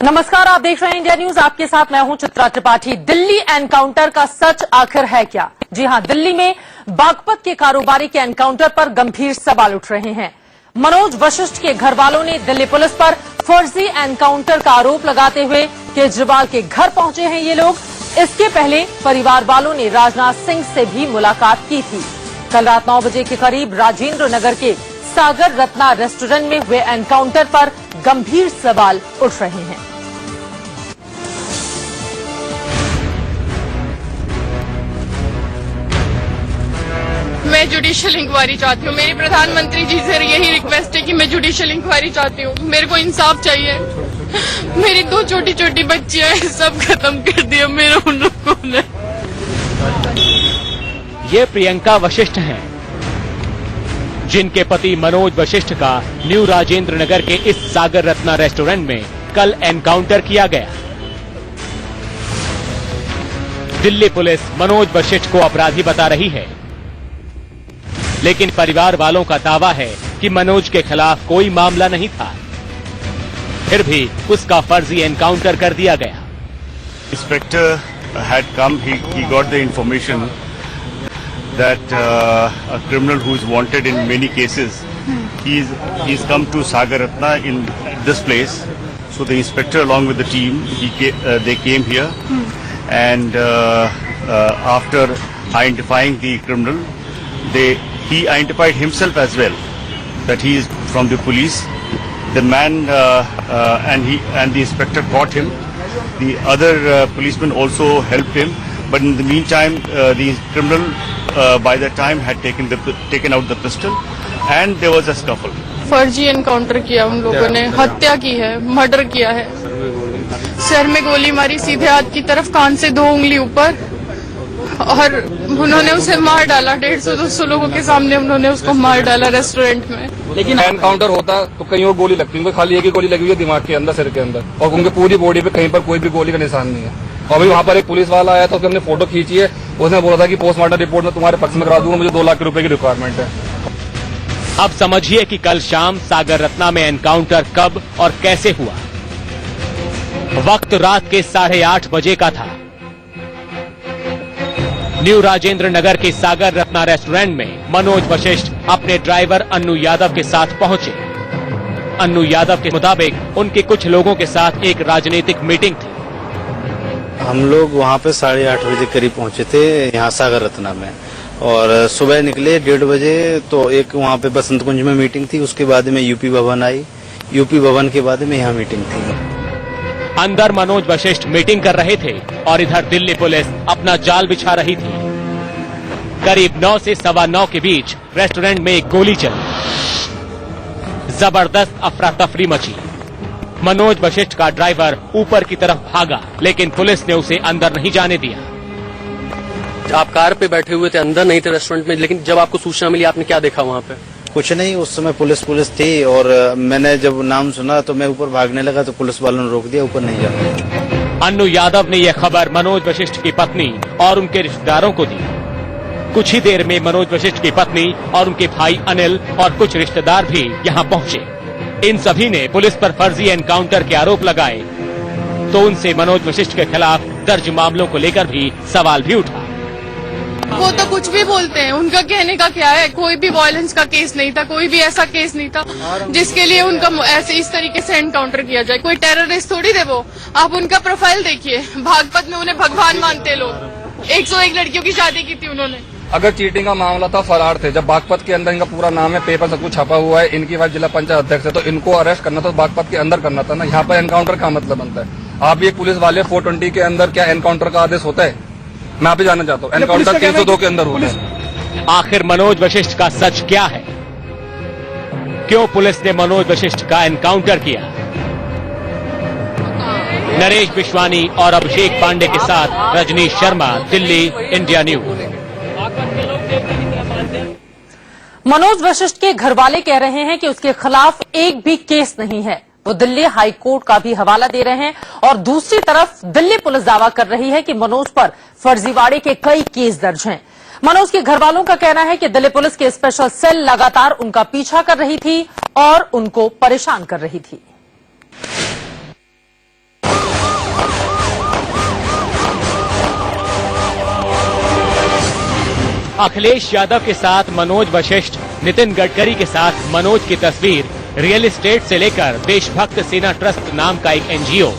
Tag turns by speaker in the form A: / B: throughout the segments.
A: नमस्कार, आप देख रहे हैं इंडिया न्यूज। आपके साथ मैं हूं चित्रा त्रिपाठी। दिल्ली एनकाउंटर का सच आखिर है क्या? जी हां, दिल्ली में बागपत के कारोबारी के एनकाउंटर पर गंभीर सवाल उठ रहे हैं। मनोज वशिष्ठ के घर वालों ने दिल्ली पुलिस पर फर्जी एनकाउंटर का आरोप लगाते हुए केजरीवाल के घर पहुंचे हैं ये लोग। इसके पहले परिवार वालों ने राजनाथ सिंह से भी मुलाकात की थी। कल रात 9 बजे के करीब राजेंद्र नगर के सागर रत्ना रेस्टोरेंट में हुए एनकाउंटर पर गंभीर सवाल उठ रहे हैं।
B: मैं जुडिशियल इंक्वायरी चाहती हूँ। मेरी प्रधानमंत्री जी से यही रिक्वेस्ट है कि मैं जुडिशियल इंक्वायरी चाहती हूँ। मेरे को इंसाफ चाहिए। मेरी 2 छोटी छोटी बच्चियां हैं, सब खत्म कर दिया मेरे उन लोगों ने।
C: ये प्रियंका वशिष्ठ हैं, जिनके पति मनोज वशिष्ठ का न्यू राजेंद्र नगर के इस सागर रत्ना रेस्टोरेंट में कल एनकाउंटर किया गया। दिल्ली पुलिस मनोज वशिष्ठ को अपराधी बता रही है, लेकिन परिवार वालों का दावा है कि मनोज के खिलाफ कोई मामला नहीं था, फिर भी उसका फर्जी एनकाउंटर कर दिया गया।
D: Inspector had come. He got the information that a criminal who is wanted in many cases, he's come to Sagar Ratna in this place. So the inspector, along with the team, they came here, and after identifying the criminal, he identified himself as well, that he is from the police. The man and the inspector caught him. The other policeman also helped him, but in the meantime, the criminal by that time had taken out the pistol, and there was a scuffle.
B: फर्जी encounter किया उन लोगों ने, हत्या की है, murder किया है। सर में गोली मारी, सीधे हाथ की तरफ, कान से 2 उंगली ऊपर, और उन्होंने उसे मार डाला। 150-200 लोगों के सामने उन्होंने उसको मार डाला रेस्टोरेंट में।
E: लेकिन एनकाउंटर होता तो कहीं और गोली लगती, उनको खाली एक ही गोली लगी हुई है दिमाग के अंदर, सिर के अंदर, और उनके पूरी बॉडी पे कहीं पर कोई भी गोली का निशान नहीं है। और अभी वहाँ पर एक पुलिस वाला आया था, उसने हमने फोटो खींची है, उसने बोला था कि पोस्टमार्टम रिपोर्ट में तुम्हारे पक्ष में करा दूंगा, मुझे 2 लाख रुपए की रिक्वायरमेंट है।
C: अब समझिए कि कल शाम सागर रत्ना में एनकाउंटर कब और कैसे हुआ। वक्त रात के 8:30 बजे का था। न्यू राजेंद्र नगर के सागर रत्ना रेस्टोरेंट में मनोज वशिष्ठ अपने ड्राइवर अन्नू यादव के साथ पहुंचे। अन्नू यादव के मुताबिक उनके कुछ लोगों के साथ एक राजनीतिक मीटिंग थी।
F: हम लोग वहाँ पे 8:30 बजे करीब पहुंचे थे यहाँ सागर रत्ना में, और सुबह निकले 1:30 बजे। तो एक वहाँ पे बसंत कुंज में मीटिंग थी, उसके बाद में यूपी भवन आई, यूपी भवन के बाद में यहाँ मीटिंग थी।
C: अंदर मनोज वशिष्ठ मीटिंग कर रहे थे और इधर दिल्ली पुलिस अपना जाल बिछा रही थी। करीब 9 से 9:15 के बीच रेस्टोरेंट में एक गोली चली। जबरदस्त अफरा तफरी मची। मनोज वशिष्ठ का ड्राइवर ऊपर की तरफ भागा, लेकिन पुलिस ने उसे अंदर नहीं जाने दिया।
G: आप कार पे बैठे हुए थे, अंदर नहीं थे रेस्टोरेंट में, लेकिन जब आपको सूचना मिली आपने क्या देखा वहाँ पे?
F: कुछ नहीं, उस समय पुलिस थी, और मैंने जब नाम सुना तो मैं ऊपर भागने लगा, तो पुलिस वालों ने रोक दिया, ऊपर नहीं जाना।
C: अन्नू यादव ने यह खबर मनोज वशिष्ठ की पत्नी और उनके रिश्तेदारों को दी। कुछ ही देर में मनोज वशिष्ठ की पत्नी और उनके भाई अनिल और कुछ रिश्तेदार भी यहाँ पहुंचे। इन सभी ने पुलिस पर फर्जी एनकाउंटर के आरोप लगाए, तो उनसे मनोज वशिष्ठ के खिलाफ दर्ज मामलों को लेकर भी सवाल भी उठा।
B: वो तो कुछ भी बोलते हैं, उनका कहने का क्या है? कोई भी वायलेंस का केस नहीं था, कोई भी ऐसा केस नहीं था जिसके लिए उनका ऐसे इस तरीके से एनकाउंटर किया जाए। कोई टेररिस्ट थोड़ी थे वो। आप उनका प्रोफाइल देखिए, बागपत में उन्हें भगवान मानते लोग। 101 लड़कियों की शादी की थी उन्होंने।
E: अगर चीटिंग का मामला था, फरार थे। जब बागपत के अंदर, इनका पूरा नाम है, पेपर सब कुछ छपा हुआ है, इनकी वाइफ जिला पंचायत अध्यक्ष है, तो इनको अरेस्ट करना था, बागपत के अंदर करना था ना। यहाँ पर एनकाउंटर का मतलब बनता है। आप ये पुलिस वाले 420 के अंदर क्या एनकाउंटर का आदेश होता है? मैं आप ही जानना चाहता हूँ। एनकाउंटर 302 के अंदर होता है।
C: आखिर मनोज वशिष्ठ का सच क्या है? क्यों पुलिस ने मनोज वशिष्ठ का एनकाउंटर किया? नरेश विश्वानी और अभिषेक पांडे के साथ रजनीश शर्मा, दिल्ली, इंडिया न्यूज।
A: मनोज वशिष्ठ के घरवाले कह रहे हैं कि उसके खिलाफ एक भी केस नहीं है। वो दिल्ली हाई कोर्ट का भी हवाला दे रहे हैं, और दूसरी तरफ दिल्ली पुलिस दावा कर रही है कि मनोज पर फर्जीवाड़े के कई केस दर्ज हैं। मनोज के घरवालों का कहना है कि दिल्ली पुलिस के स्पेशल सेल लगातार उनका पीछा कर रही थी और उनको परेशान कर रही थी।
C: अखिलेश यादव के साथ मनोज वशिष्ठ, नितिन गडकरी के साथ मनोज की तस्वीर, रियल एस्टेट से लेकर देशभक्त सेना ट्रस्ट नाम का एक एनजीओ।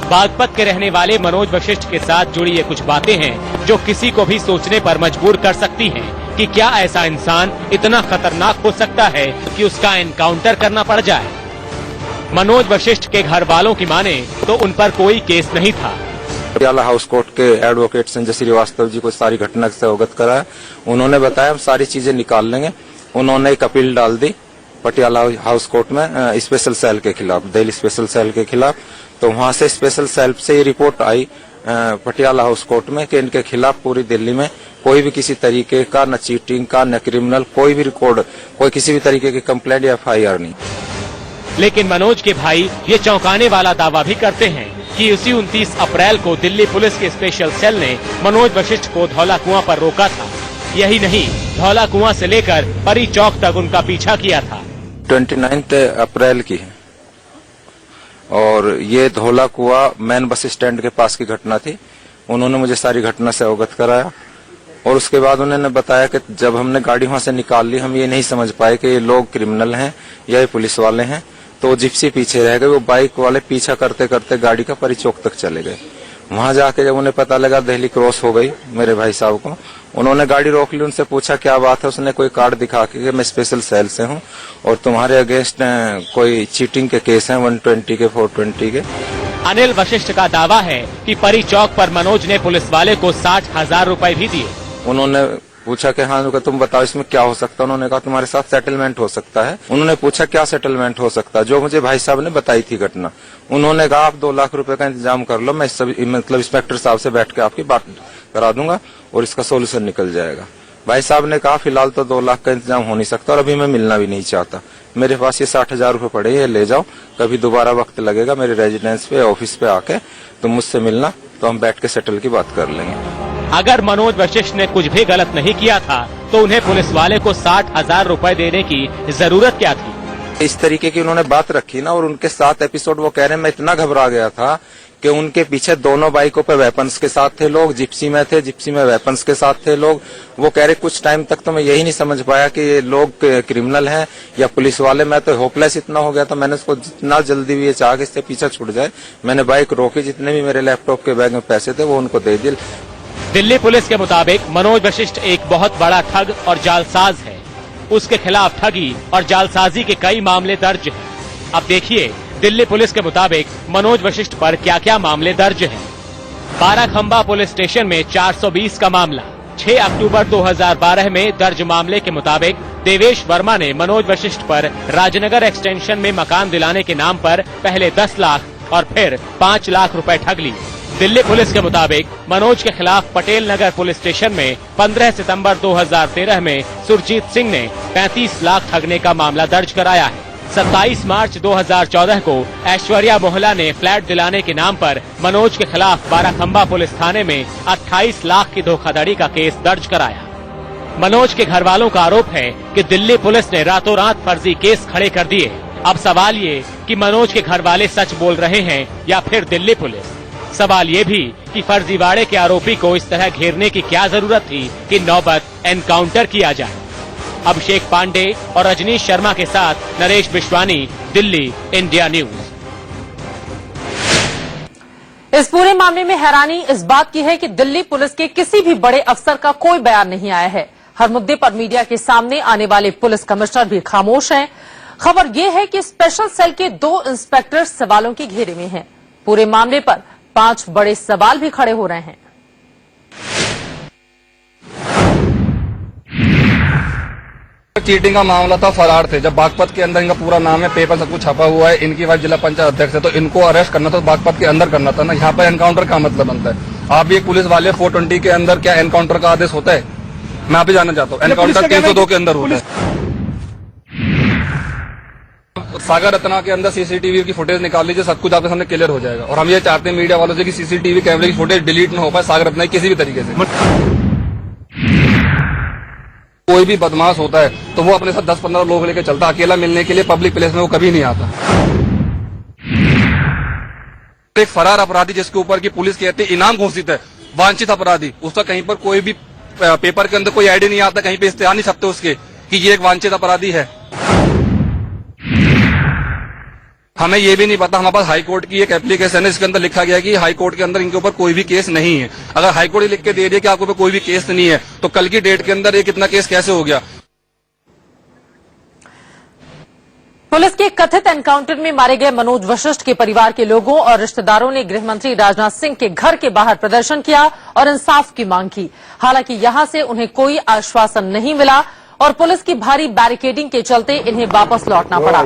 C: बागपत के रहने वाले मनोज वशिष्ठ के साथ जुड़ी ये कुछ बातें हैं जो किसी को भी सोचने पर मजबूर कर सकती हैं कि क्या ऐसा इंसान इतना खतरनाक हो सकता है कि उसका एनकाउंटर करना पड़ जाए। मनोज वशिष्ठ के घर वालों की माने तो उन पर कोई केस नहीं था।
H: पटियाला हाउस कोर्ट के एडवोकेट संजय श्रीवास्तव जी को सारी घटना से अवगत कराया। उन्होंने बताया हम सारी चीजें निकाल लेंगे। उन्होंने एक अपील डाल दी पटियाला हाउस कोर्ट में स्पेशल सेल के खिलाफ, दिल्ली स्पेशल सेल के खिलाफ। तो वहां से स्पेशल सेल से ये रिपोर्ट आई पटियाला हाउस कोर्ट में कि इनके खिलाफ पूरी दिल्ली में कोई भी किसी तरीके का न चीटिंग का न क्रिमिनल कोई भी रिकॉर्ड, कोई किसी भी तरीके की कंप्लेंट या FIR नहीं।
C: लेकिन मनोज के भाई ये चौंकाने वाला दावा भी करते हैं कि उसी 29 अप्रैल को दिल्ली पुलिस के स्पेशल सेल ने मनोज वशिष्ठ को धौला कुआं पर रोका था। यही नहीं, धौला कुआं से लेकर परी चौक तक उनका पीछा किया था।
H: 29 अप्रैल की है और ये धौला कुआं मेन बस स्टैंड के पास की घटना थी। उन्होंने मुझे सारी घटना से अवगत कराया और उसके बाद उन्होंने बताया कि जब हमने गाड़ी वहां से निकाल ली, हम ये नहीं समझ पाए कि ये लोग क्रिमिनल हैं या ये पुलिस वाले हैं। तो जिप्सी पीछे रह गए, वो बाइक वाले पीछा करते करते गाड़ी का परी चौक तक चले गए। वहां जाके जब उन्हें पता लगा दिल्ली क्रॉस हो गई मेरे भाई साहब को, उन्होंने गाड़ी रोक ली। उनसे पूछा क्या बात है, उसने कोई कार्ड दिखा के मैं स्पेशल सेल से हूं और तुम्हारे अगेंस्ट कोई चीटिंग के केस हैं 120 के 420 के।
C: अनिल वशिष्ठ का दावा है कि परी चौक पर मनोज ने पुलिस वाले को 60,000 रुपए भी दिए।
H: उन्होंने पूछा कि हाँ तुम बताओ इसमें क्या हो सकता है। उन्होंने कहा तुम्हारे साथ सेटलमेंट हो सकता है। उन्होंने पूछा क्या सेटलमेंट हो सकता है, जो मुझे भाई साहब ने बताई थी घटना। उन्होंने कहा आप 2 लाख रुपए का इंतजाम कर लो, मैं मतलब इंस्पेक्टर साहब से बैठ के आपकी बात करा दूंगा और इसका सोल्यूशन निकल जाएगा। भाई साहब ने कहा फिलहाल तो 2 लाख का इंतजाम हो नहीं सकता और अभी मैं मिलना भी नहीं चाहता। मेरे पास ये 60,000 रुपए पड़े, ये ले जाओ, कभी दोबारा वक्त लगेगा मेरे रेजिडेंस पे ऑफिस पे आके तुम मुझसे मिलना, तो हम बैठ के सेटल की बात कर लेंगे।
C: अगर मनोज वशिष्ठ ने कुछ भी गलत नहीं किया था तो उन्हें पुलिस वाले को 60,000 रुपए देने की जरूरत क्या थी।
H: इस तरीके की उन्होंने बात रखी ना, और उनके साथ एपिसोड वो कह रहे हैं मैं इतना घबरा गया था कि उनके पीछे दोनों बाइकों पे वेपन्स के साथ थे लोग, जिप्सी में थे, जिप्सी में वेपन्स के साथ थे लोग। वो कह रहे कुछ टाइम तक तो मैं यही नहीं समझ पाया कि ये लोग क्रिमिनल हैं या पुलिस वाले। मैं तो होपलेस इतना हो गया था, मैंने उसको जितना जल्दी भी ये चाहा कि इससे पीछा छूट जाए, मैंने बाइक रोकी, जितने भी मेरे लैपटॉप के बैग में पैसे थे वो उनको दे दिए।
C: दिल्ली पुलिस के मुताबिक मनोज वशिष्ठ एक बहुत बड़ा ठग और जालसाज है। उसके खिलाफ ठगी और जालसाजी के कई मामले दर्ज हैं। अब देखिए दिल्ली पुलिस के मुताबिक मनोज वशिष्ठ पर क्या क्या मामले दर्ज हैं। बाराखंबा पुलिस स्टेशन में 420 का मामला। 6 अक्टूबर 2012 में दर्ज मामले के मुताबिक देवेश वर्मा ने मनोज वशिष्ठ पर राजनगर एक्सटेंशन में मकान दिलाने के नाम पर पहले 10 लाख और फिर 5 लाख रुपए ठग लिए। दिल्ली पुलिस के मुताबिक मनोज के खिलाफ पटेल नगर पुलिस स्टेशन में 15 सितंबर 2013 में सुरजीत सिंह ने 35 लाख ठगने का मामला दर्ज कराया है। 27 मार्च 2014 को ऐश्वर्या मोहला ने फ्लैट दिलाने के नाम पर मनोज के खिलाफ बाराखंबा पुलिस थाने में 28 लाख की धोखाधड़ी का केस दर्ज कराया। मनोज के घर वालों का आरोप है कि दिल्ली पुलिस ने रातों रात फर्जी केस खड़े कर दिए। अब सवाल ये कि मनोज के घर वाले सच बोल रहे हैं या फिर दिल्ली पुलिस। सवाल ये भी कि फर्जीवाड़े के आरोपी को इस तरह घेरने की क्या जरूरत थी कि नौबत एनकाउंटर किया जाए। अभिषेक पांडे और रजनीश शर्मा के साथ नरेश विश्वानी, दिल्ली, इंडिया न्यूज।
A: इस पूरे मामले में हैरानी इस बात की है कि दिल्ली पुलिस के किसी भी बड़े अफसर का कोई बयान नहीं आया है। हर मुद्दे पर मीडिया के सामने आने वाले पुलिस कमिश्नर भी खामोश हैं। खबर यह है कि स्पेशल सेल के 2 इंस्पेक्टर सवालों के घेरे में हैं। पूरे मामले पर 5 बड़े सवाल भी खड़े हो रहे हैं।
E: चीटिंग का मामला था, फरार थे। जब बागपत के अंदर इनका पूरा नाम है, पेपर सब कुछ छपा हुआ है, इनकी वाइफ जिला पंचायत अध्यक्ष है, तो इनको अरेस्ट करना था, बागपत के अंदर करना था ना। यहाँ पर एनकाउंटर का मतलब बनता है। आप भी एक पुलिस वाले 420 के अंदर क्या एनकाउंटर का आदेश होता है? मैं आप ही जानना चाहता हूँ। एनकाउंटर 302 के अंदर होता है। सागर रत्ना के अंदर सीसीटीवी की फुटेज निकाल लीजिए, सब कुछ आपके सामने क्लियर हो जाएगा। और हम ये चाहते हैं मीडिया वालों से कि सीसीटीवी कैमरे की फुटेज डिलीट न हो पाए सागर रत्ना किसी भी तरीके से। कोई भी बदमाश होता है तो वो अपने साथ 10-15 लोग लेकर चलता, अकेला मिलने के लिए पब्लिक प्लेस में वो कभी नहीं आता। एक फरार अपराधी जिसके ऊपर की पुलिस कहती है इनाम घोषित है, वांछित अपराधी, उसका कहीं पर कोई भी पेपर के अंदर कोई आईडी नहीं आता, कहीं पे इश्तेहार नहीं छपते उसके कि ये एक वांछित अपराधी है। हमें ये भी नहीं पता, हमारे पास हाई कोर्ट की एक एप्लीकेशन है, इसके अंदर लिखा गया है कि हाई कोर्ट के अंदर इनके ऊपर कोई भी केस नहीं है। अगर हाई कोर्ट लिख के दे दिया कि आपके ऊपर कोई भी केस नहीं है, तो कल की डेट के अंदर ये कितना केस कैसे हो गया?
A: पुलिस के कथित एनकाउंटर में मारे गए मनोज वशिष्ठ के परिवार के लोगों और रिश्तेदारों ने गृह मंत्री राजनाथ सिंह के घर के बाहर प्रदर्शन किया और इंसाफ की मांग की। हालांकि यहां से उन्हें कोई आश्वासन नहीं मिला और पुलिस की भारी बैरिकेडिंग के चलते इन्हें वापस लौटना पड़ा।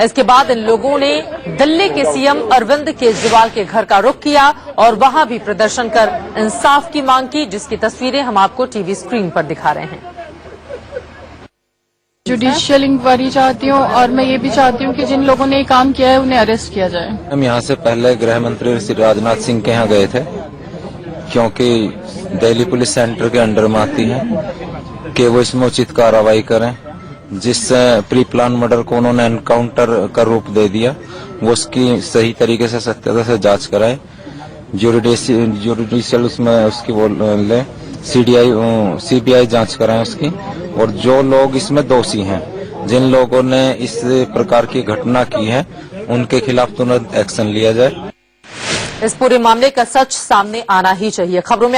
A: इसके बाद इन लोगों ने दिल्ली के सीएम अरविंद केजरीवाल के घर का रुख किया और वहां भी प्रदर्शन कर इंसाफ की मांग की, जिसकी तस्वीरें हम आपको टीवी स्क्रीन पर दिखा रहे हैं।
B: जुडिशियल इंक्वायरी चाहती हूँ और मैं ये भी चाहती हूँ कि जिन लोगों ने ये काम किया है उन्हें अरेस्ट किया जाए।
H: हम यहाँ से पहले गृह मंत्री श्री राजनाथ सिंह के यहाँ गए थे, क्योंकि दिल्ली पुलिस सेंटर के अंडर में आती है कि वो इसमें उचित कार्रवाई करें। जिससे प्री प्लान मर्डर को उन्होंने एनकाउंटर का रूप दे दिया, वो उसकी सही तरीके से सत्यता से जांच कराए। जुडिशियल उसमें उसकी वो ले सीबीआई जांच कराएं उसकी, और जो लोग इसमें दोषी हैं, जिन लोगों ने इस प्रकार की घटना की है, उनके खिलाफ तुरंत एक्शन लिया जाए।
A: इस पूरे मामले का सच सामने आना ही चाहिए। खबरों में